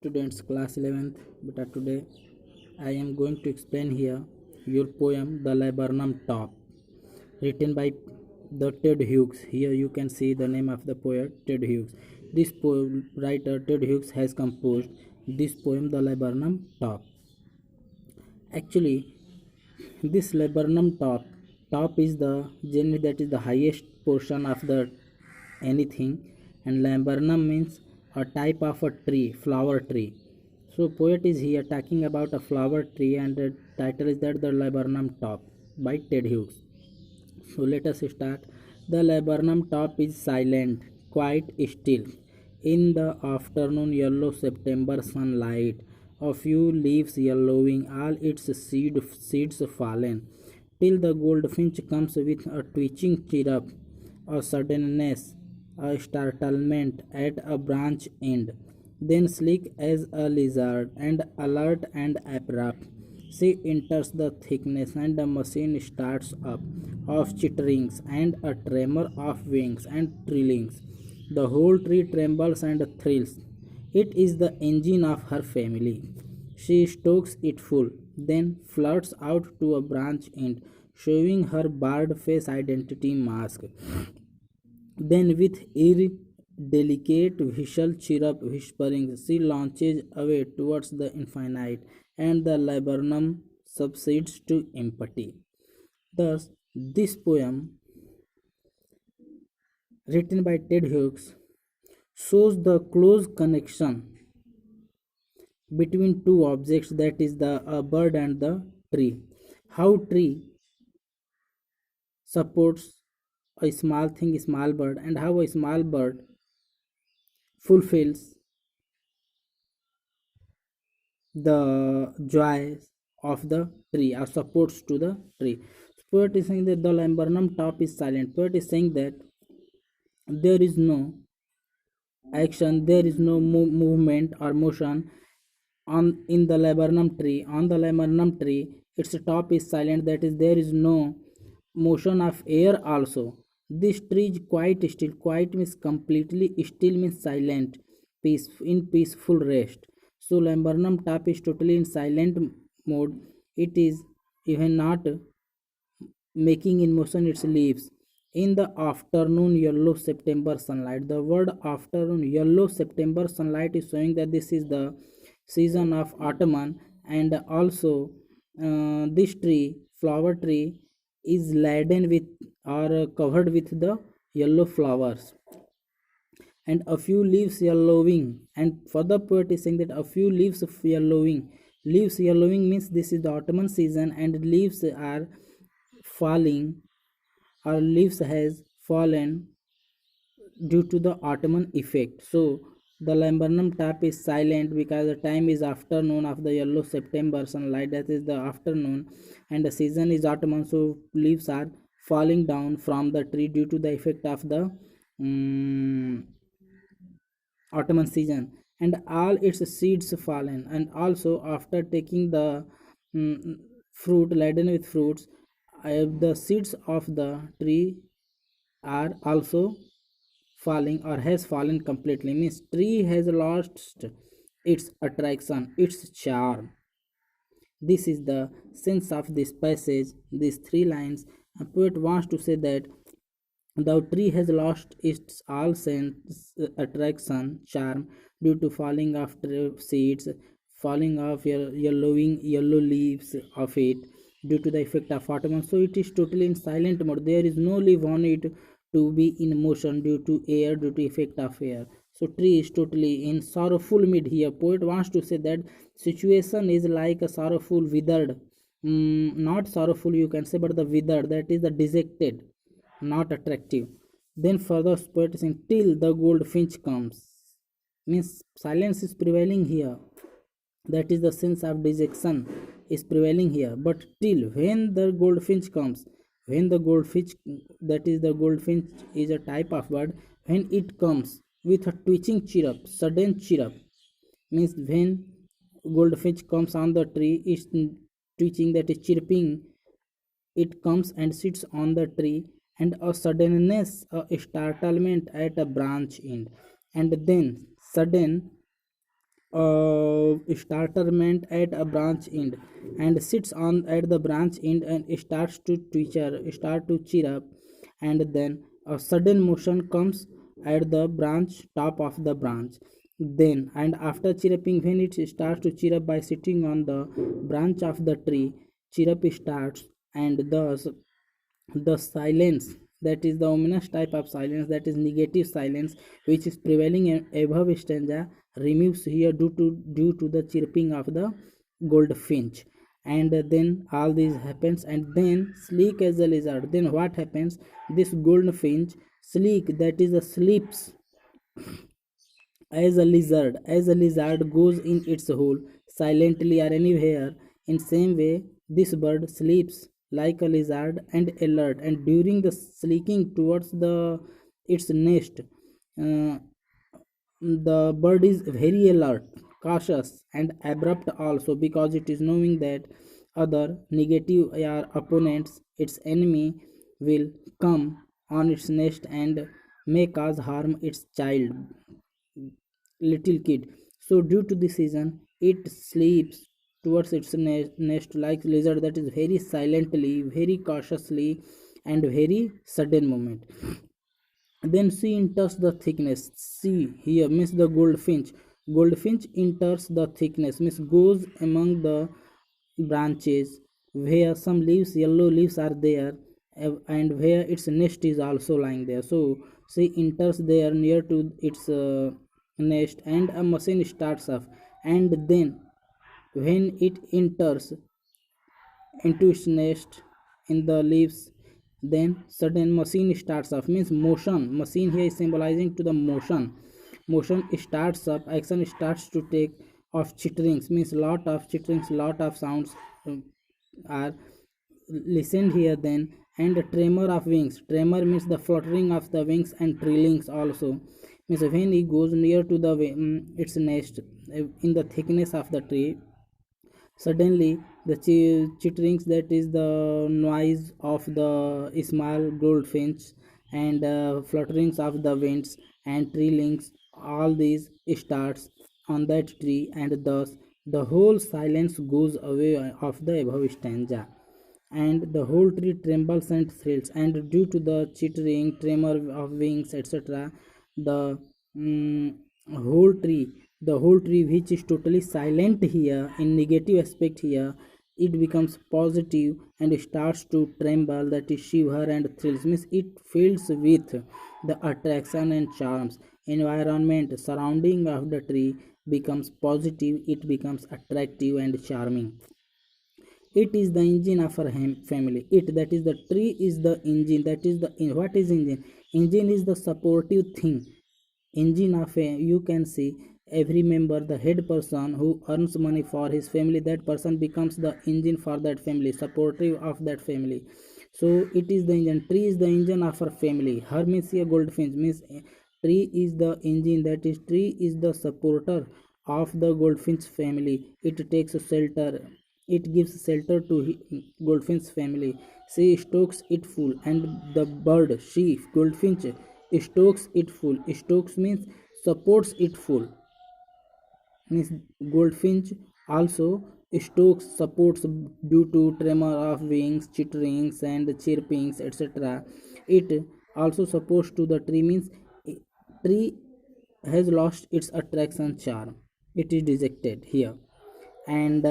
students, class 11th. But today I am going to explain here your poem The Laburnum Top, written by the Ted Hughes. Here you can see the name of the poet, Ted Hughes. This writer Ted Hughes has composed this poem The Laburnum Top. Actually, this laburnum top is the generally that is the highest portion of the anything, and laburnum means a type of a tree, flower tree. So poet is here talking about a flower tree, and the title is that The Laburnum Top by Ted Hughes. So let us start. The laburnum top is silent, quite still. In the afternoon yellow September sunlight, a few leaves yellowing, all its seeds fallen, till the goldfinch comes with a twitching chirrup, a suddenness, a startlement at a branch end, then sleek as a lizard, and alert and abrupt. She enters the thickness, and the machine starts up, of chitterings, and a tremor of wings and trillings. The whole tree trembles and thrills. It is the engine of her family. She stokes it full, then flirts out to a branch end, showing her barred face identity mask. Then, with delicate whistle chirrup whispering, she launches away towards the infinite, and the laburnum subsides to empty. Thus, this poem, written by Ted Hughes, shows the close connection between two objects, that is the bird and the tree. How tree supports a small thing, small bird, and how a small bird fulfills the joy of the tree or supports to the tree. Poet is saying that the laburnum top is silent. Poet is saying that there is no action, there is no movement or motion on in the laburnum tree. On the laburnum tree, its top is silent. That is, there is no motion of air also. This tree is quite still. Quiet means completely still means silent, peace in peaceful rest. So laburnum top is totally in silent mode. It is even not making in motion its leaves. In the afternoon yellow September sunlight. The word afternoon yellow September sunlight is showing that this is the season of autumn, and also this tree, flower tree, is laden with or covered with the yellow flowers, and a few leaves yellowing. And further poet is saying that a few leaves of yellowing. Leaves yellowing means this is the autumn season, and leaves are falling, or leaves has fallen due to the autumn effect. So the laburnum top is silent because the time is afternoon of the yellow September sunlight, that is the afternoon, and the season is autumn, so leaves are falling down from the tree due to the effect of the autumn season, and all its seeds fallen. And also after taking the mm, fruit laden with fruits, the seeds of the tree are also falling or has fallen completely, means tree has lost its attraction, its charm. This is the sense of this passage, these three lines. A poet wants to say that the tree has lost its all sense, attraction, charm, due to falling of seeds, falling of yellowing yellow leaves of it due to the effect of autumn. So it is totally in silent mode. There is no leaf on it to be in motion due to air, due to effect of air. So tree is totally in sorrowful mood here. Poet wants to say that situation is like a sorrowful withered, not sorrowful you can say, but the withered, that is the dejected, not attractive. Then further poet is saying till the goldfinch comes, means silence is prevailing here. That is the sense of dejection is prevailing here. But till when the goldfinch comes, when the goldfinch, that is the goldfinch is a type of bird, when it comes with a twitching chirrup, sudden chirrup, means when goldfinch comes on the tree is twitching, that is chirping, it comes and sits on the tree, and a suddenness, a startlement at a branch end, and then sudden starterment at a branch end and sits on at the branch end and start to cheer up, and then a sudden motion comes at the branch top of the branch. Then and after chirruping, when it starts to cheer up by sitting on the branch of the tree, chirrup starts, and thus the silence, that is the ominous type of silence, that is negative silence, which is prevailing in above stanza, removes here due to the chirping of the goldfinch. And then all this happens, and then sleek as a lizard, then what happens, this goldfinch sleek, that is a sleeps as a lizard goes in its hole silently or anywhere. In same way, this bird sleeps like a lizard and alert, and during the sleeking towards the its nest, uh, the bird is very alert, cautious, and abrupt also, because it is knowing that other negative or opponents, its enemy, will come on its nest and may cause harm its child, little kid. So due to this reason, it sleeps towards its nest like lizard, that is very silently, very cautiously, and very sudden moment. Then she enters the thickness. See here means the goldfinch. Goldfinch enters the thickness means goes among the branches where some leaves, yellow leaves are there, and where its nest is also lying there. So she enters there near to its nest, and a machine starts up. And then when it enters into its nest in the leaves, then sudden machine starts up means motion. Machine here is symbolizing to the motion starts up, action starts to take of chitterings means lot of chitterings, lot of sounds are listened here then. And a tremor of wings, tremor means the fluttering of the wings, and trillings also means when he goes near to the its nest in the thickness of the tree. Suddenly, the chitterings, that is the noise of the small goldfinch, and flutterings of the winds and trillings, all these starts on that tree, and thus the whole silence goes away of the above stanza, and the whole tree trembles and thrills, and due to the chittering, tremor of wings, etc., the mm, whole tree which is totally silent here in negative aspect here, it becomes positive and starts to tremble, that is shiver and thrills means it fills with the attraction and charms. Environment surrounding of the tree becomes positive, it becomes attractive and charming. It is the engine of our family. It, that is the tree, is the engine, that is the what is engine. Engine is the supportive thing. Engine of a, you can see, every member, the head person who earns money for his family, that person becomes the engine for that family, supportive of that family. So it is the engine, tree is the engine of our family. Hermesia goldfinch means tree is the engine, that is tree is the supporter of the goldfinch family. It takes shelter, it gives shelter to goldfinch family. She stokes it full, and the bird, she goldfinch, stokes it full. Stokes means supports it full means goldfinch also stokes supports due to tremor of wings, chitterings, and chirpings, etc. It also supports to the tree means tree has lost its attraction charm, it is dejected here, and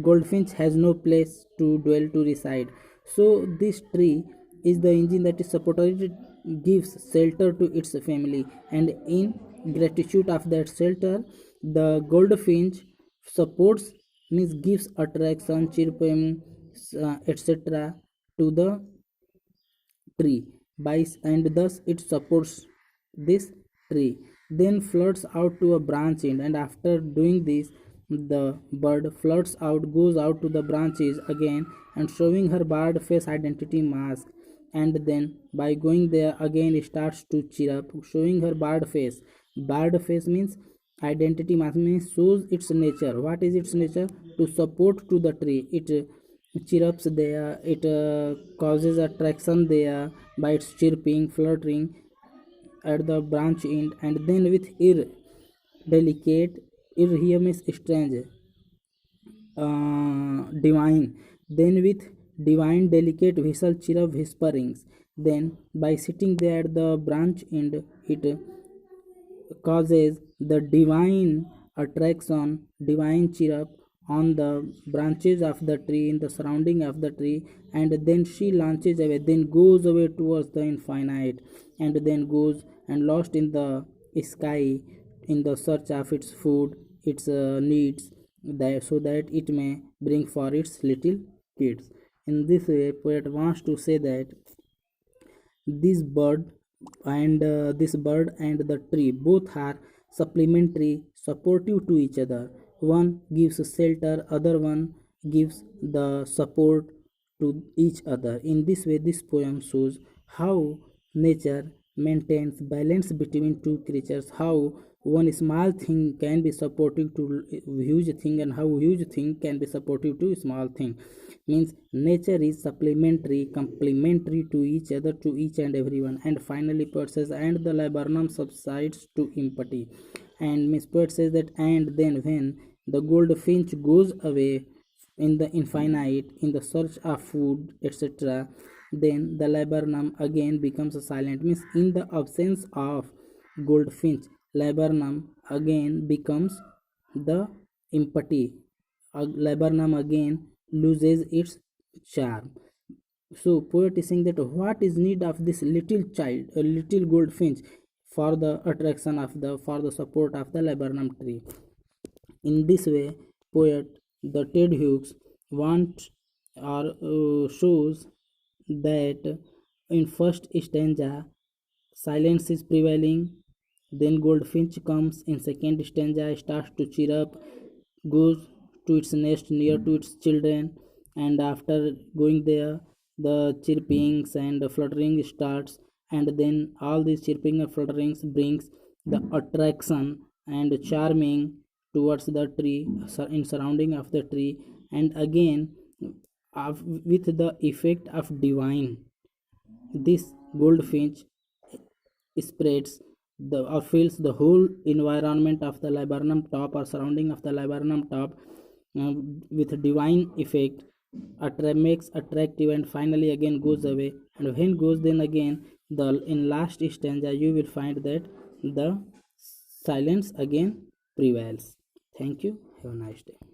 goldfinch has no place to dwell, to reside. So this tree is the engine that is supported, it gives shelter to its family, and in gratitude of that shelter, the goldfinch supports means gives attraction, chirping, etc. to the tree by, and thus it supports this tree, then flirts out to a branch end, and after doing this, the bird flirts out, goes out to the branches again, and showing her bird face identity mask, and then by going there again starts to chirp, showing her bird face. Bird face means identity mask means shows its nature. What is its nature? To support to the tree. It chirps there, it causes attraction there by its chirping, fluttering at the branch end, and then with ear delicate here means strange, divine. Then with divine delicate whistle chirrup whisperings. Then by sitting there at the branch end, it causes the divine attraction, divine chirrup on the branches of the tree, in the surrounding of the tree, and then she launches away, then goes away towards the infinite, and then goes and lost in the sky in the search of its food, its needs, that so that it may bring for its little kids. In this way, poet wants to say that this bird and the tree both are supplementary, supportive to each other. One gives shelter, other one gives the support to each other. In this way, this poem shows how nature maintains balance between two creatures, how one small thing can be supportive to huge thing, and how huge thing can be supportive to small thing. Means nature is supplementary, complementary to each other, to each and everyone. And finally poet says, and the laburnum subsides to empty. And Miss Poet says that, and then when the goldfinch goes away in the infinite in the search of food, etc., then the laburnum again becomes silent. Means in the absence of goldfinch, laburnum again becomes the empty. Laburnum again loses its charm. So poet is saying that what is need of this little child, a little goldfinch, for the attraction of the, for the support of the laburnum tree. In this way, poet the Ted Hughes wants or shows that in first stanza silence is prevailing, then goldfinch comes in second stanza, starts to chirp, goes to its nest near to its children, and after going there, the chirpings and the fluttering starts, and then all these chirping and flutterings brings the attraction and charming towards the tree, in surrounding of the tree, and again with the effect of divine, this goldfinch spreads the or fills the whole environment of the laburnum top or surrounding of the laburnum top with divine effect, makes attractive, and finally again goes away. And when goes, then again the in last stanza you will find that the silence again prevails. Thank you. Have a nice day.